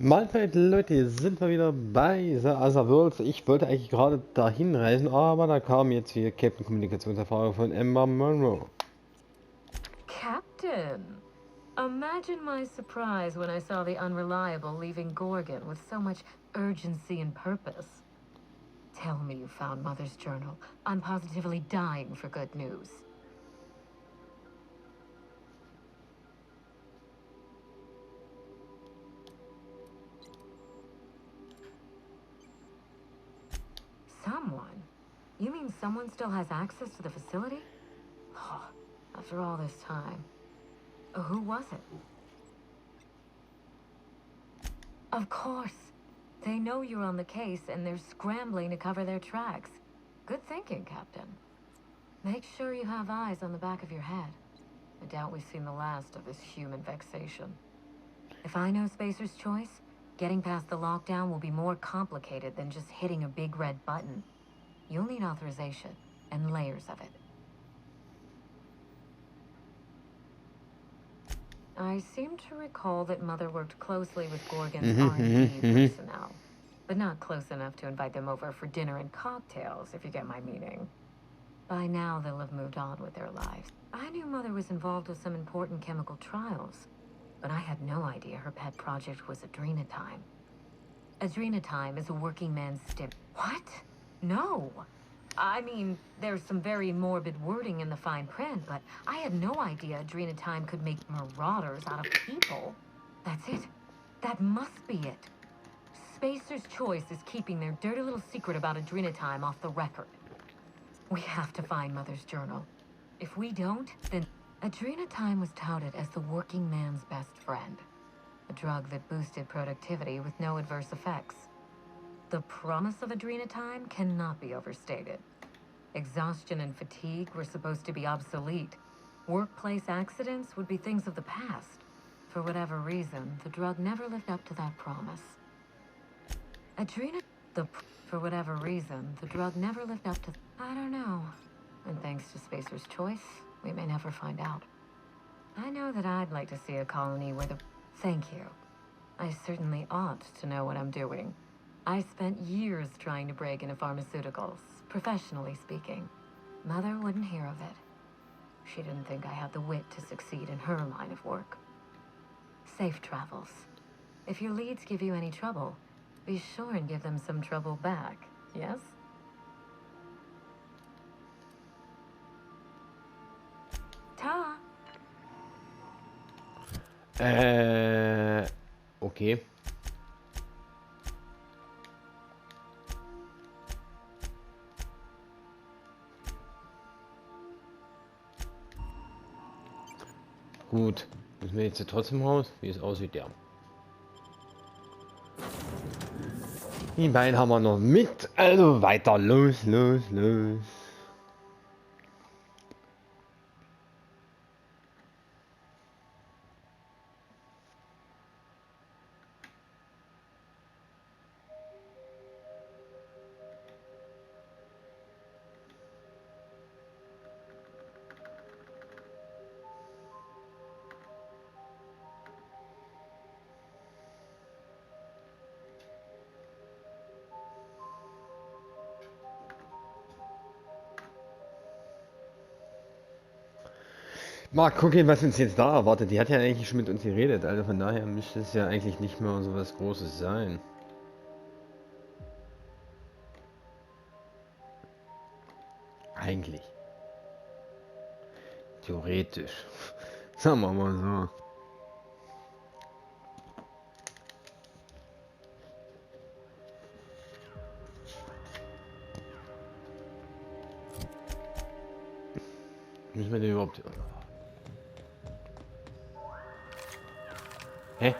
Mahlzeit Leute, hier sind wir wieder bei The Other Worlds. Ich wollte eigentlich gerade dahin reisen, aber da kam jetzt hier Captain Kommunikationserfahrung von Emma Monroe. Captain! Imagine my surprise when I saw the Unreliable leaving Gorgon with so much urgency and purpose. Tell me you found Mother's journal. I'm positively dying for good news. Someone? You mean someone still has access to the facility? Oh, after all this time. Who was it? Of course. They know you're on the case and they're scrambling to cover their tracks. Good thinking, Captain. Make sure you have eyes on the back of your head. I doubt we've seen the last of this human vexation. If I know Spacer's choice, getting past the lockdown will be more complicated than just hitting a big red button. You'll need authorization and layers of it. I seem to recall that Mother worked closely with Gorgon's R&D personnel, but not close enough to invite them over for dinner and cocktails, if you get my meaning. By now, they'll have moved on with their lives. I knew Mother was involved with some important chemical trials, but I had no idea her pet project was adrenatime. Adrenatime is a working man's What? No! I mean, there's some very morbid wording in the fine print, but I had no idea adrenatime could make marauders out of people. That's it. That must be it. Spacer's choice is keeping their dirty little secret about adrenatime off the record. We have to find Mother's journal. If we don't, then adrenatime was touted as the working man's best friend. A drug that boosted productivity with no adverse effects. The promise of adrenatime cannot be overstated. Exhaustion and fatigue were supposed to be obsolete. Workplace accidents would be things of the past. For whatever reason, the drug never lived up to that promise. For whatever reason, the drug never lived up to... I don't know. And thanks to Spacer's choice, we may never find out. I know that I'd like to see a colony where the... Thank you. I certainly ought to know what I'm doing. I spent years trying to break into pharmaceuticals, professionally speaking. Mother wouldn't hear of it. She didn't think I had the wit to succeed in her line of work. Safe travels. If your leads give you any trouble, be sure and give them some trouble back, yes? Ta! Okay. Gut. Müssen wir jetzt hier trotzdem raus? Wie es aussieht, ja. Die beiden haben wir noch mit. Also weiter. Los, los, los. Mal gucken, was uns jetzt da erwartet. Die hat ja eigentlich schon mit uns geredet, also von daher müsste es ja eigentlich nicht mehr so was Großes sein. Eigentlich. Theoretisch. Sagen wir mal so. Müssen wir den überhaupt... Hä?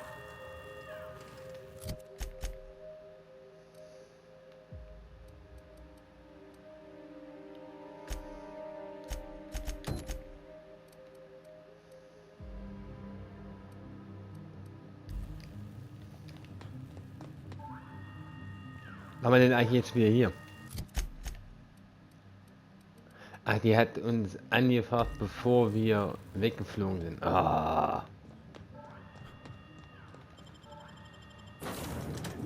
Haben wir denn eigentlich jetzt wieder hier? Ach, die hat uns angefragt, bevor wir weggeflogen sind. Ah.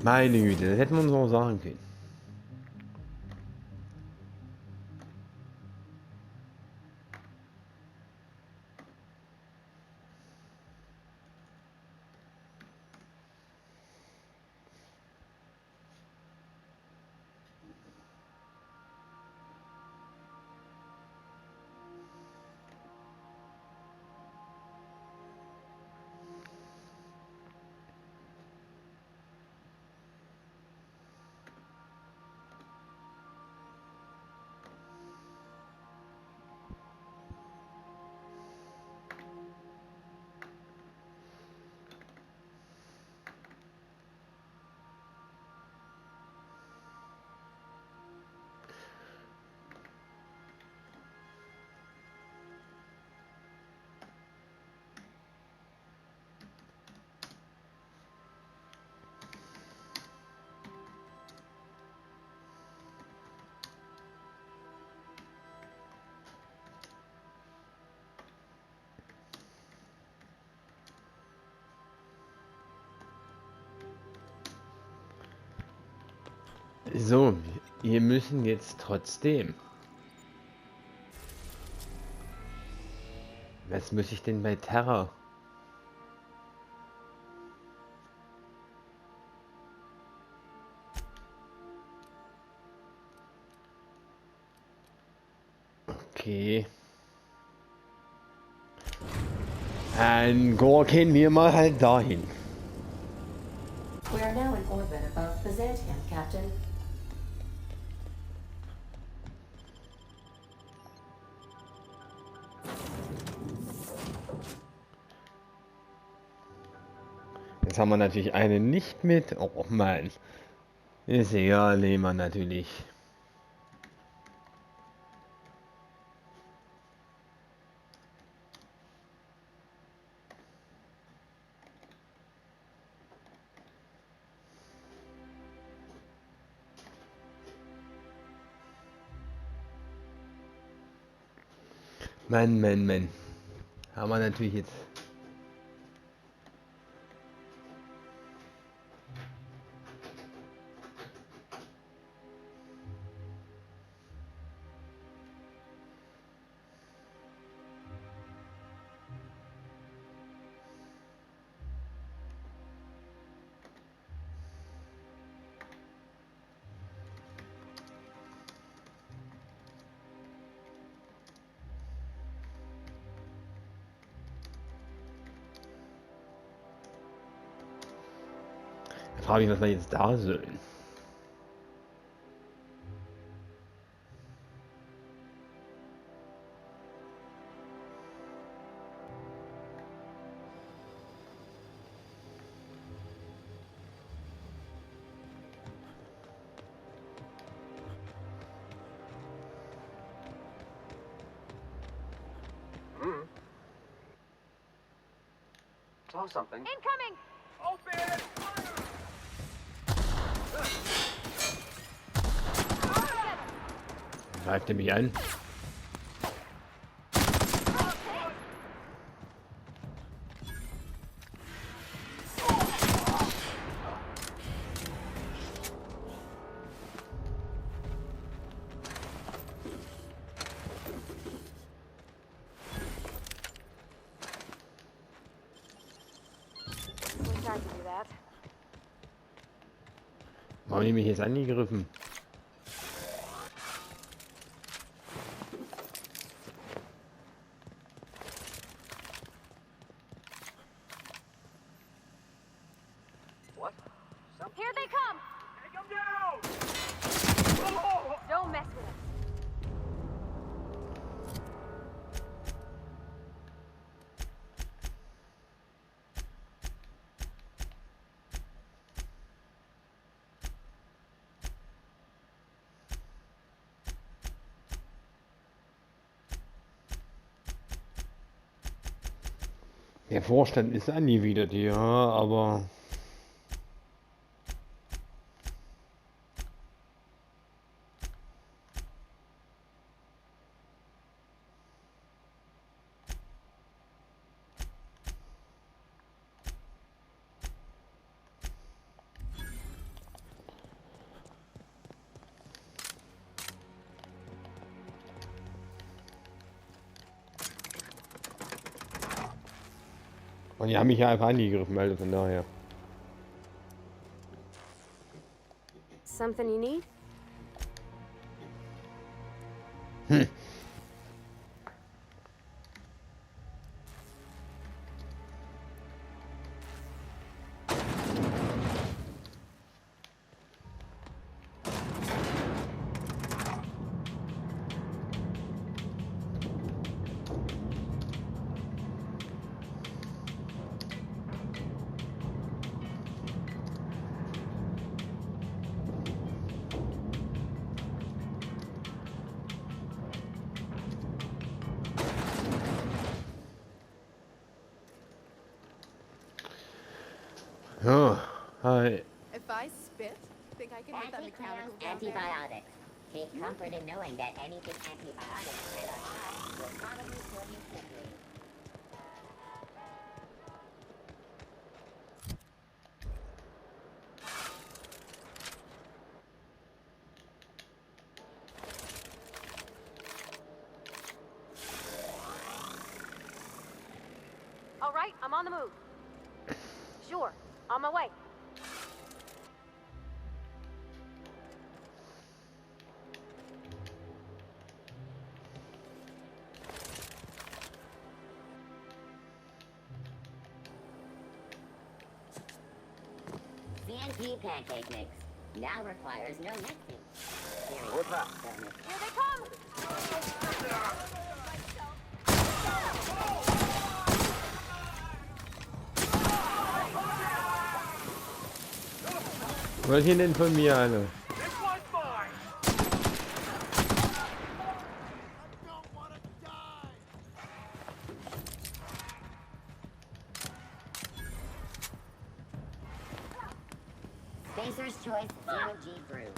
Meine Güte, das hätten wir uns auch sagen können. So, wir müssen jetzt trotzdem. Was muss ich denn bei Terra? Okay. Dann gehen wir mal halt dahin. We are now in orbit above Byzantium, Captain. Jetzt haben wir natürlich eine nicht mit. Oh Mann. Ist egal, nehmen wir natürlich. Mann, Mann, Mann. Haben wir natürlich jetzt. Da frage ich, was wir jetzt da sollen. Saw something. Incoming! Open! Greift er mich an? We tried to do that. Warum habe ich mich jetzt angegriffen? What? Something? Here they come! Take him down! Oh! Don't mess with us. Der Vorstand ist angewidert, ja, aber Und die haben mich ja einfach angegriffen, also von daher. Something you need? Oh, hi. If I spit, think I can hit that mechanical gun? Antibiotics. Take comfort in knowing that anything antibiotics that are not will probably kill you quickly. All right, I'm on the move. Sure, on my way. CNP pancake mix now requires no mixing. What's that? Here they come! Was hier denn von mir alle? This one's mine! Spacer's Choice Zero G Brew.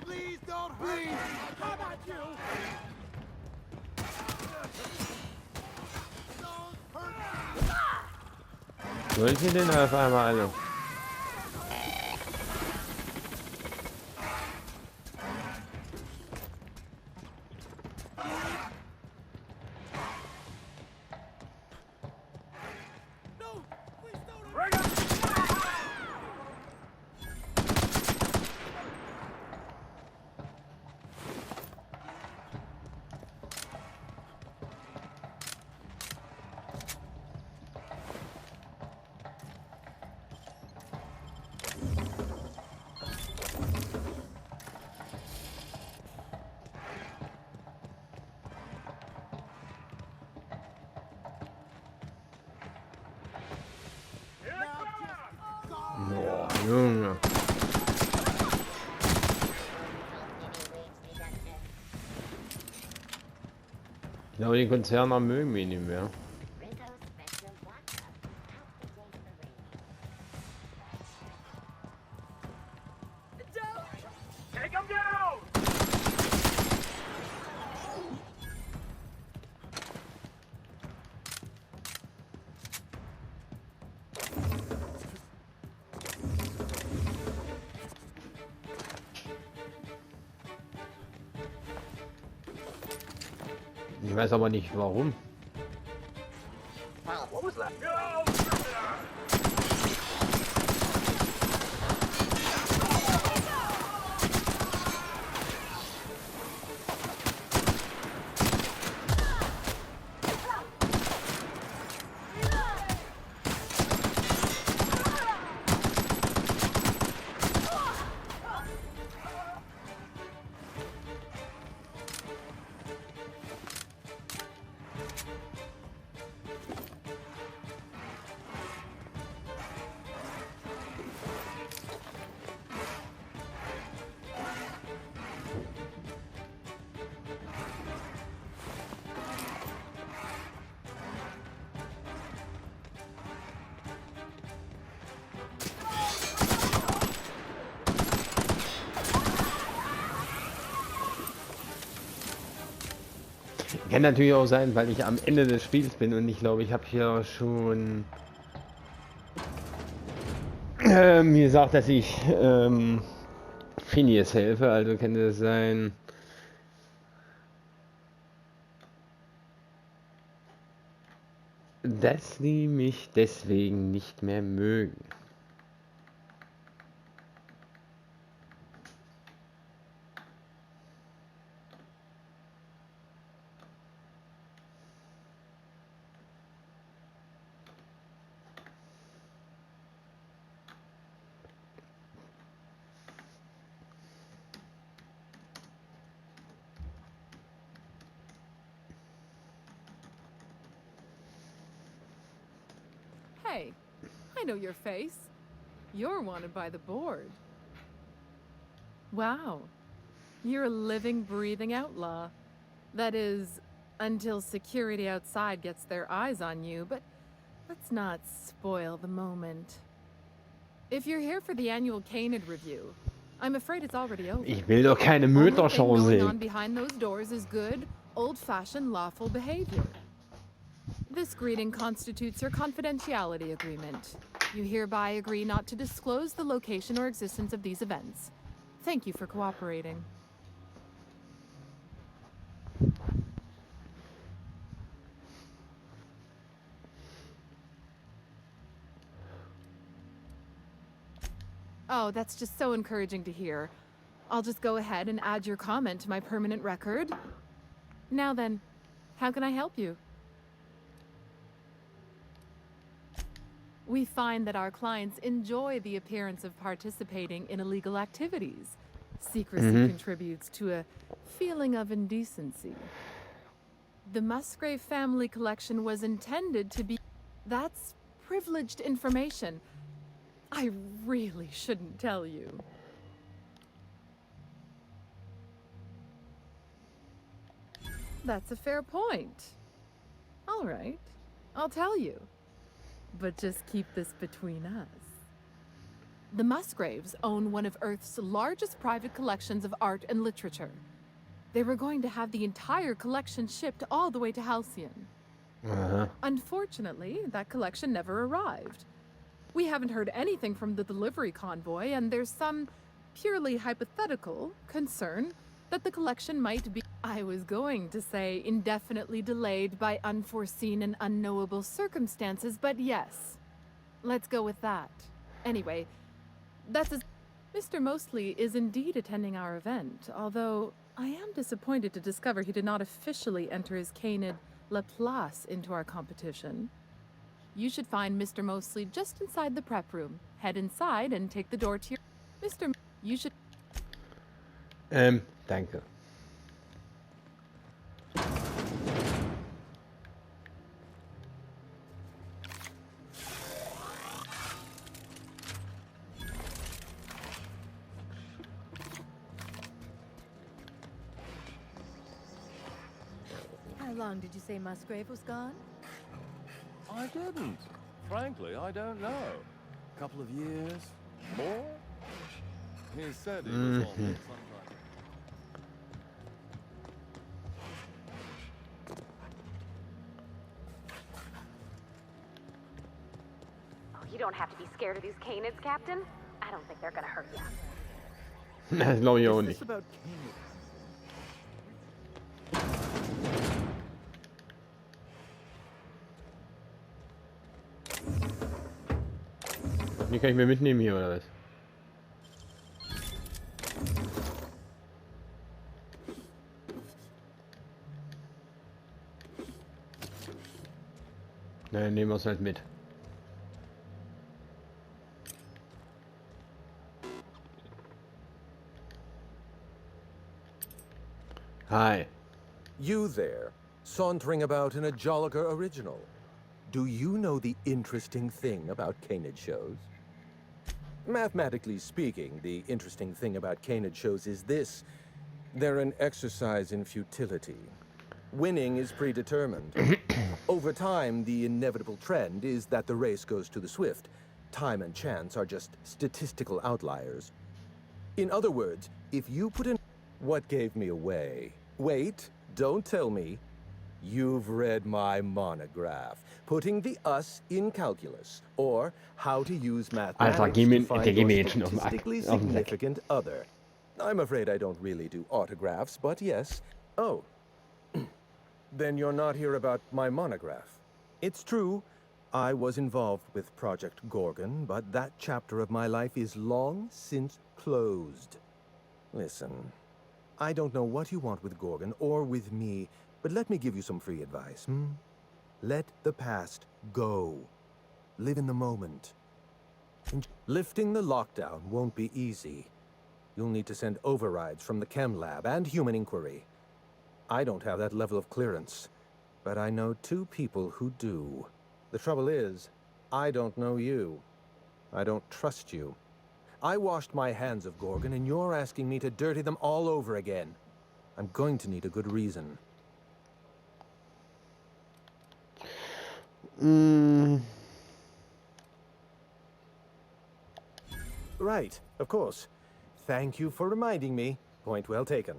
Please don't hurt me! How about you? Don't hurt me! Soll ich hier denn auf einmal alle? No! Please don't hurt me! Boah, Junge. Ich glaube, die Konzerne mögen mich nicht mehr. Take him down! Ich weiß aber nicht warum. What was that? Go! Kann natürlich auch sein, weil ich am Ende des Spiels bin und ich glaube, ich habe hier schon mir gesagt, dass ich Phineas helfe, also könnte es sein, dass die mich deswegen nicht mehr mögen. Hey, I know your face. You're wanted by the board. Wow. You're a living, breathing outlaw. That is, until security outside gets their eyes on you, but let's not spoil the moment. If you're here for the annual Canid review, I'm afraid it's already over. Ich will doch keine Only Möter-Show thing going sehen. on behind those doors is good, old-fashioned lawful behavior. This greeting constitutes your confidentiality agreement. You hereby agree not to disclose the location or existence of these events. Thank you for cooperating. Oh, that's just so encouraging to hear. I'll just go ahead and add your comment to my permanent record. Now then, how can I help you? We find that our clients enjoy the appearance of participating in illegal activities. Secrecy contributes to a feeling of indecency. The Musgrave family collection was intended to be... That's privileged information. I really shouldn't tell you. That's a fair point. All right, I'll tell you. But just keep this between us. The Musgraves own one of Earth's largest private collections of art and literature. They were going to have the entire collection shipped all the way to Halcyon. Unfortunately, that collection never arrived. We haven't heard anything from the delivery convoy, and there's some purely hypothetical concern that the collection might be, I was going to say, indefinitely delayed by unforeseen and unknowable circumstances, but yes, let's go with that. Anyway, that's as... Mr. Mostly is indeed attending our event, although I am disappointed to discover he did not officially enter his Canid La Place into our competition. You should find Mr. Mostly just inside the prep room. Head inside and take the door to your... Mr. You should... Danke. How long did you say Musgrave was gone? I didn't. Frankly, I don't know. A couple of years? More? He said he was on sometime. Oh, you don't have to be scared of these Canids, Captain. I don't think they're gonna hurt you. Das glaube ich auch Is nicht. this about Canid? Die kann ich mir mitnehmen hier, oder was? Na, nehmen wir es halt mit. Hi. You there, sauntering about in a Jolliger original. Do you know the interesting thing about Canid shows? Mathematically speaking, the interesting thing about Canid shows is this. They're an exercise in futility. Winning is predetermined. Over time, the inevitable trend is that the race goes to the swift. Time and chance are just statistical outliers. In other words, if you put in... What gave me away? Wait, don't tell me. You've read my monograph, Putting the Us in Calculus, or How to Use Mathematics Alter, to Find der geht mir Your jetzt schon auf Statistically den Sack. Significant Other. I'm afraid I don't really do autographs, but yes. Oh. Then you're not here about my monograph. It's true, I was involved with Project Gorgon, but that chapter of my life is long since closed. Listen, I don't know what you want with Gorgon or with me, but let me give you some free advice, Let the past go. Live in the moment. Lifting the lockdown won't be easy. You'll need to send overrides from the chem lab and human inquiry. I don't have that level of clearance, but I know 2 people who do. The trouble is, I don't know you. I don't trust you. I washed my hands of Gorgon, and you're asking me to dirty them all over again. I'm going to need a good reason. Right, of course. Thank you for reminding me. Point well taken.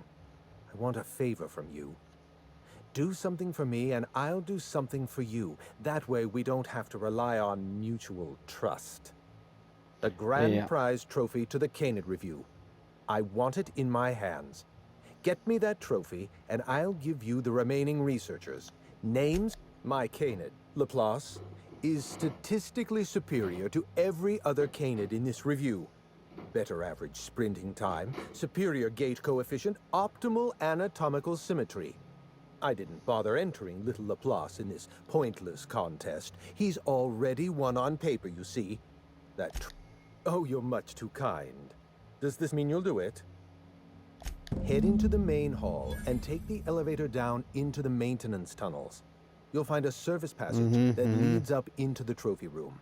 I want a favor from you. Do something for me, and I'll do something for you. That way we don't have to rely on mutual trust. A grand prize trophy to the Canid Review. I want it in my hands. Get me that trophy, and I'll give you the remaining researchers. Names: my Canid, Laplace, is statistically superior to every other Canid in this review. Better average sprinting time, superior gait coefficient, optimal anatomical symmetry. I didn't bother entering little Laplace in this pointless contest. He's already won on paper, you see. Oh, you're much too kind. Does this mean you'll do it? Head into the main hall and take the elevator down into the maintenance tunnels. You'll find a service passage that leads up into the trophy room.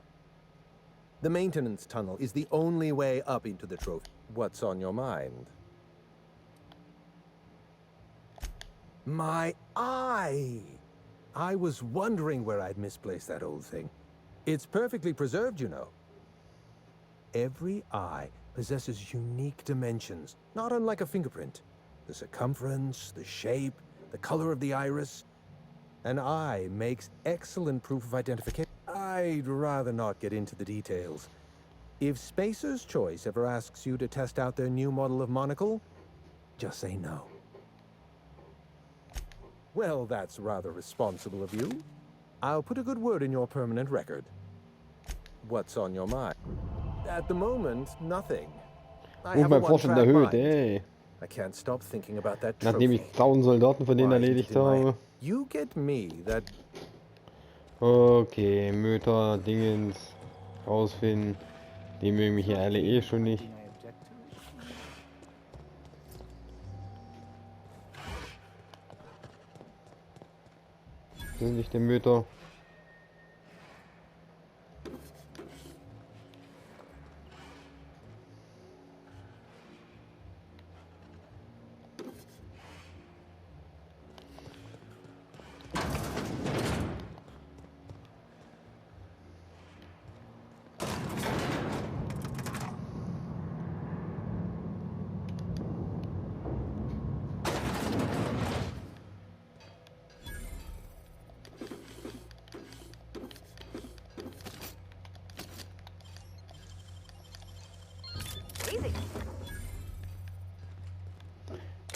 The maintenance tunnel is the only way up into the trophy. What's on your mind? My eye! I was wondering where I'd misplaced that old thing. It's perfectly preserved, you know. Every eye possesses unique dimensions, not unlike a fingerprint. The circumference, the shape, the color of the iris. An eye makes excellent proof of identification. I'd rather not get into the details. If Spacer's Choice ever asks you to test out their new model of monocle, just say no. Well, that's rather responsible of you. I'll put a good word in your permanent record. What's on your mind? At the moment, nothing. I have a one-track mind. ey. I can't stop thinking about that Nachdem ich trophy. 1000 Soldaten von denen erledigt habe. You get me that. Okay, Möter, Dingens, rausfinden. Die mögen mich ja alle eh schon nicht. Das ist nicht der Möter.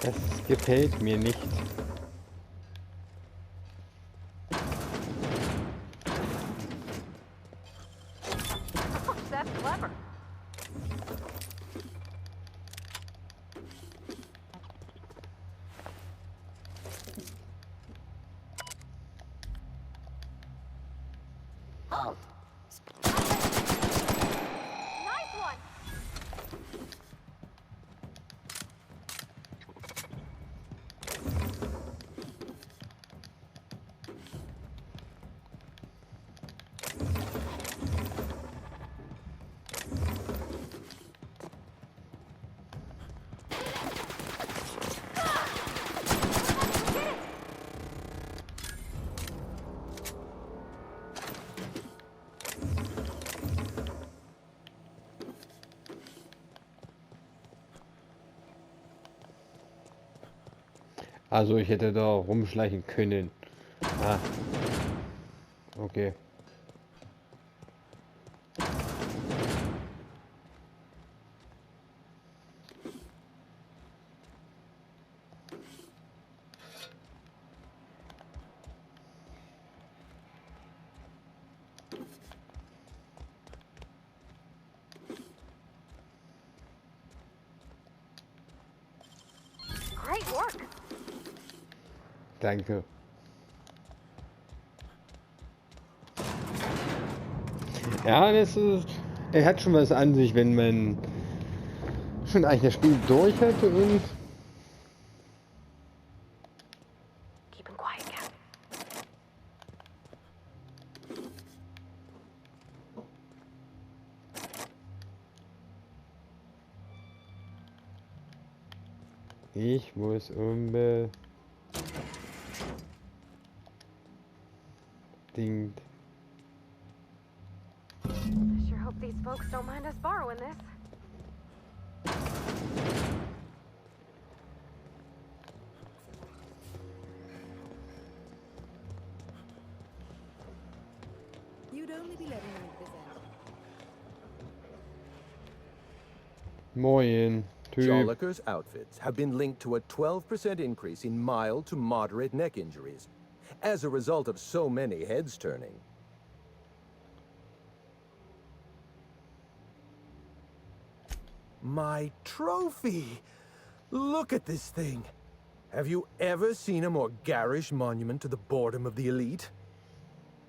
Das gefällt mir nicht. That's clever. Halt! Nice one. Also ich hätte da rumschleichen können. Ah. Okay. Great work. Danke. Ja, das ist. Er hat schon was an sich, wenn man schon eigentlich das Spiel durch hat und. Keep him quiet, Cap. Ich muss unbedingt. I sure hope these folks don't mind us borrowing this. You'd only be letting me present. Moin, Typ. Jolliker's outfits have been linked to a 12% increase in mild to moderate neck injuries as a result of so many heads turning. My trophy! Look at this thing! Have you ever seen a more garish monument to the boredom of the elite?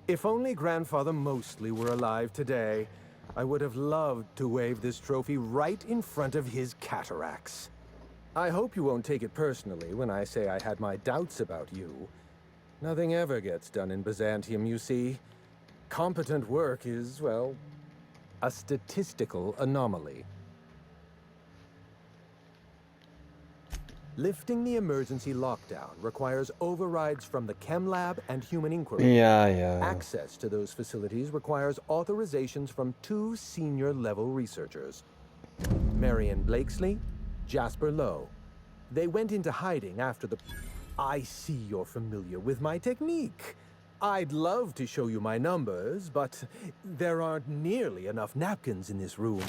If only Grandfather Mostly were alive today, I would have loved to wave this trophy right in front of his cataracts. I hope you won't take it personally when I say I had my doubts about you. Nothing ever gets done in Byzantium, you see. Competent work is, well, a statistical anomaly. Lifting the emergency lockdown requires overrides from the Chem Lab and Human Inquiry. Ja. Access to those facilities requires authorizations from 2 senior-level researchers. Marion Blakesley, Jasper Lowe. They went into hiding after the... I see you're familiar with my technique. I'd love to show you my numbers, but there aren't nearly enough napkins in this room.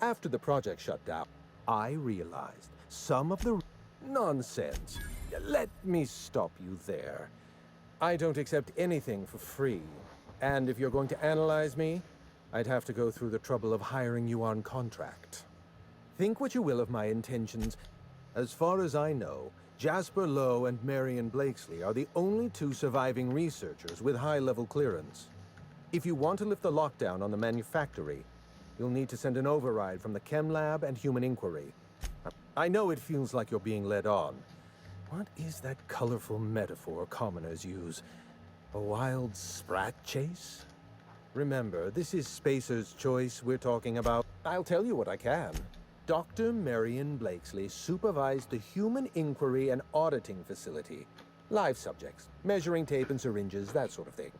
After the project shut down, I realized some of the... Nonsense. Let me stop you there. I don't accept anything for free. And if you're going to analyze me, I'd have to go through the trouble of hiring you on contract. Think what you will of my intentions. As far as I know, Jasper Lowe and Marion Blakesley are the only 2 surviving researchers with high-level clearance. If you want to lift the lockdown on the manufactory, you'll need to send an override from the Chem Lab and Human Inquiry. I know it feels like you're being led on. What is that colorful metaphor commoners use? A wild sprat chase? Remember, this is Spacer's Choice we're talking about. I'll tell you what I can. Dr. Marion Blakesley supervised the Human Inquiry and Auditing Facility. Live subjects, measuring tape and syringes, that sort of thing.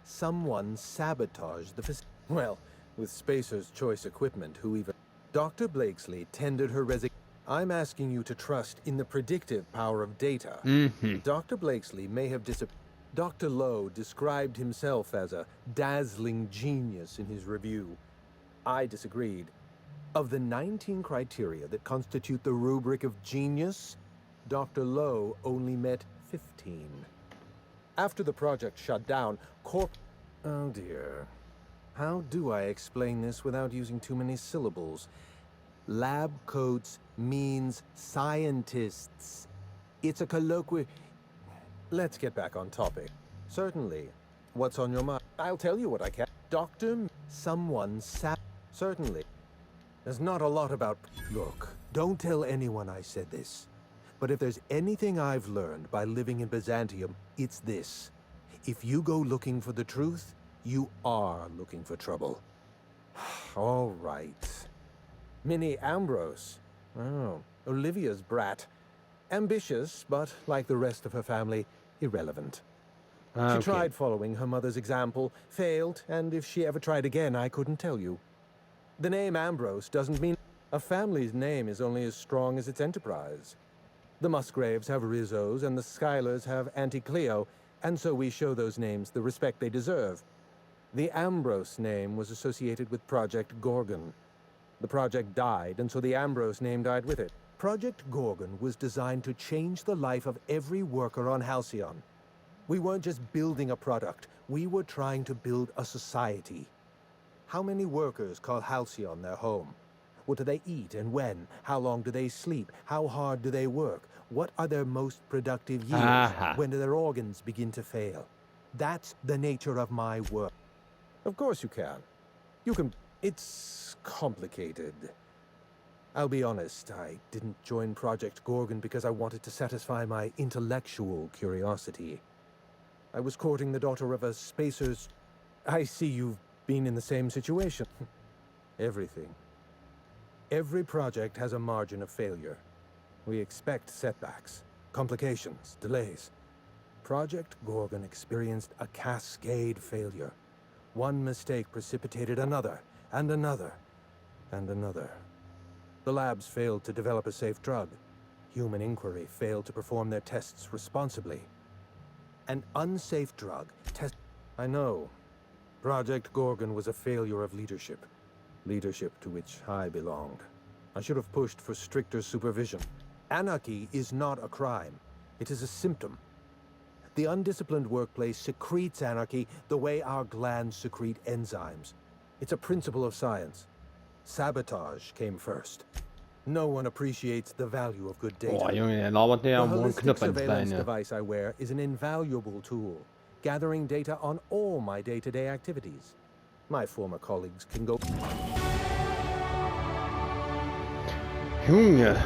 Someone sabotaged the facility. Well, with Spacer's Choice equipment, who even... Dr. Blakesley tendered her resignation. I'm asking you to trust in the predictive power of data. Dr. Blakesley may have disappeared. Dr. Lowe described himself as a dazzling genius in his review. I disagreed. Of the 19 criteria that constitute the rubric of genius, Dr. Lowe only met 15. After the project shut down, Oh dear. How do I explain this without using too many syllables? Lab coats means scientists. It's a colloquial... Let's get back on topic. Certainly. What's on your mind? I'll tell you what I can. Certainly. There's not a lot about... Look, don't tell anyone I said this. But if there's anything I've learned by living in Byzantium, it's this. If you go looking for the truth, you are looking for trouble. All right. Minnie Ambrose. Oh, Olivia's brat. Ambitious, but like the rest of her family, irrelevant. She tried following her mother's example, failed, and if she ever tried again, I couldn't tell you. The name Ambrose doesn't mean... A family's name is only as strong as its enterprise. The Musgraves have Rizzos, and the Schuyler's have Auntie Cleo, And so we show those names the respect they deserve. The Ambrose name was associated with Project Gorgon. The project died, and so the Ambrose name died with it. Project Gorgon was designed to change the life of every worker on Halcyon. We weren't just building a product, we were trying to build a society. How many workers call Halcyon their home? What do they eat and when? How long do they sleep? How hard do they work? What are their most productive years? When do their organs begin to fail? That's the nature of my work. Of course you can. You can... It's complicated. I'll be honest, I didn't join Project Gorgon because I wanted to satisfy my intellectual curiosity. I was courting the daughter of a spacer's... I see you've been in the same situation. Everything. Every project has a margin of failure. We expect setbacks, complications, delays. Project Gorgon experienced a cascade failure. One mistake precipitated another, and another, and another. The labs failed to develop a safe drug. Human Inquiry failed to perform their tests responsibly. An unsafe drug test... I know. Project Gorgon was a failure of leadership. Leadership to which I belonged. I should have pushed for stricter supervision. Anarchy is not a crime. It is a symptom. The undisciplined workplace secretes anarchy the way our glands secrete enzymes. It's a principle of science. Sabotage came first. No one appreciates the value of good data. Boah, Junge, der labert ja The wohl einen holistic Knopf ins surveillance Bein. device I wear is an invaluable tool, gathering data on all my day-to-day activities. My former colleagues can go... Junge.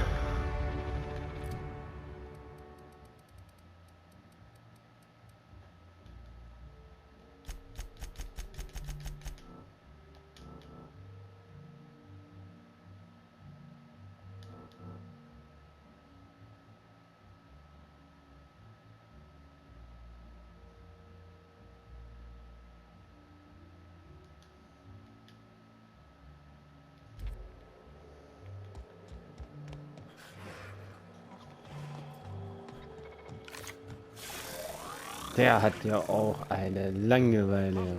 Der hat ja auch eine Langeweile.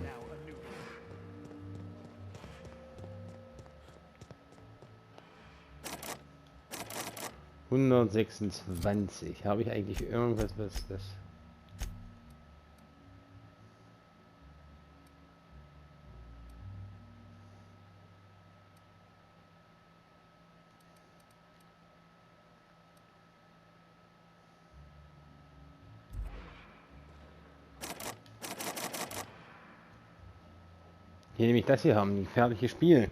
...126. Habe ich eigentlich irgendwas, was das... Hier nämlich das hier haben, die gefährliche Spiel.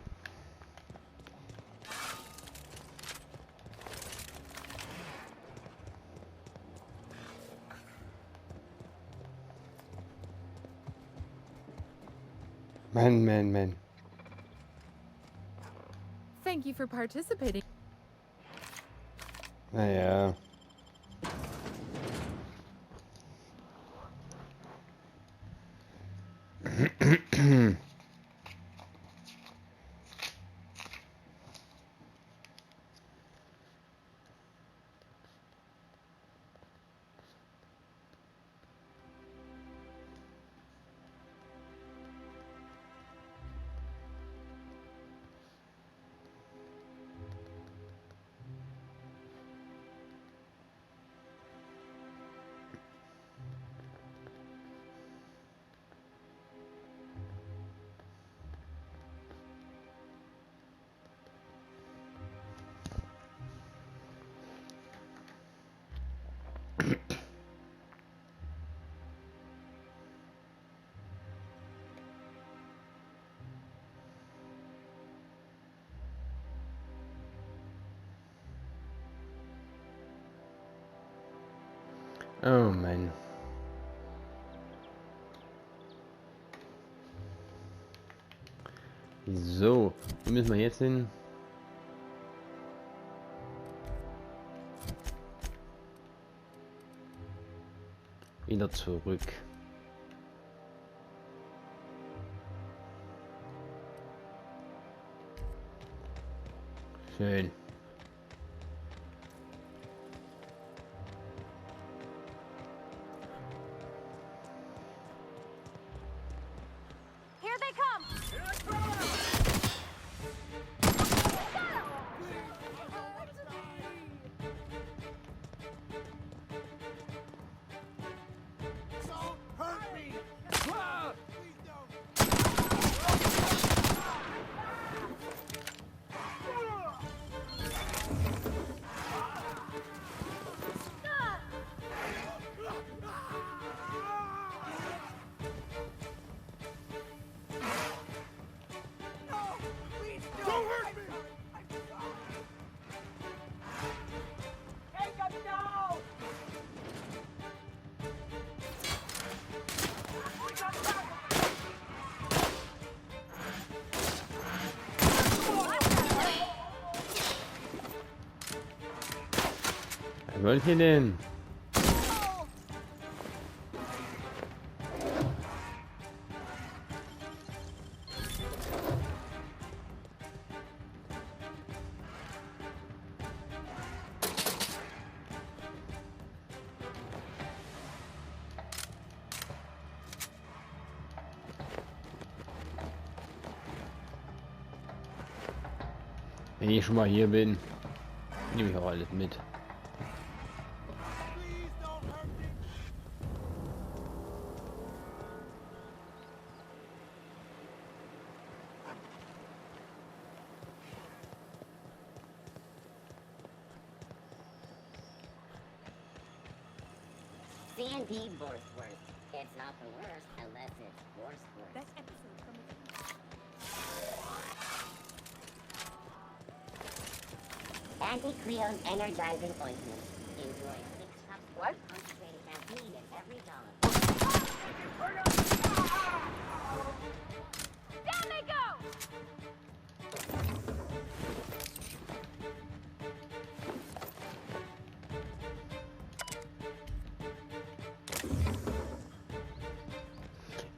Man. Thank you for participating. Naja. Oh Mann. So, wo müssen wir jetzt hin? Wieder zurück. Schön. Was wollt ihr denn? Wenn ich schon mal hier bin, nehme ich auch alles mit. C&D worst. It's not the worst unless it's worst. Best episode from Anti-Creon energizing ointment. Enjoy 6 cups of concentrated caffeine in every dollar. Down they go!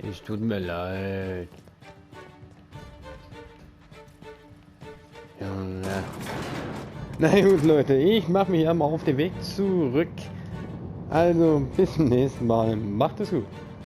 Es tut mir leid. Junge. Na gut, Leute, ich mache mich einmal auf den Weg zurück. Also, bis zum nächsten Mal. Macht es gut.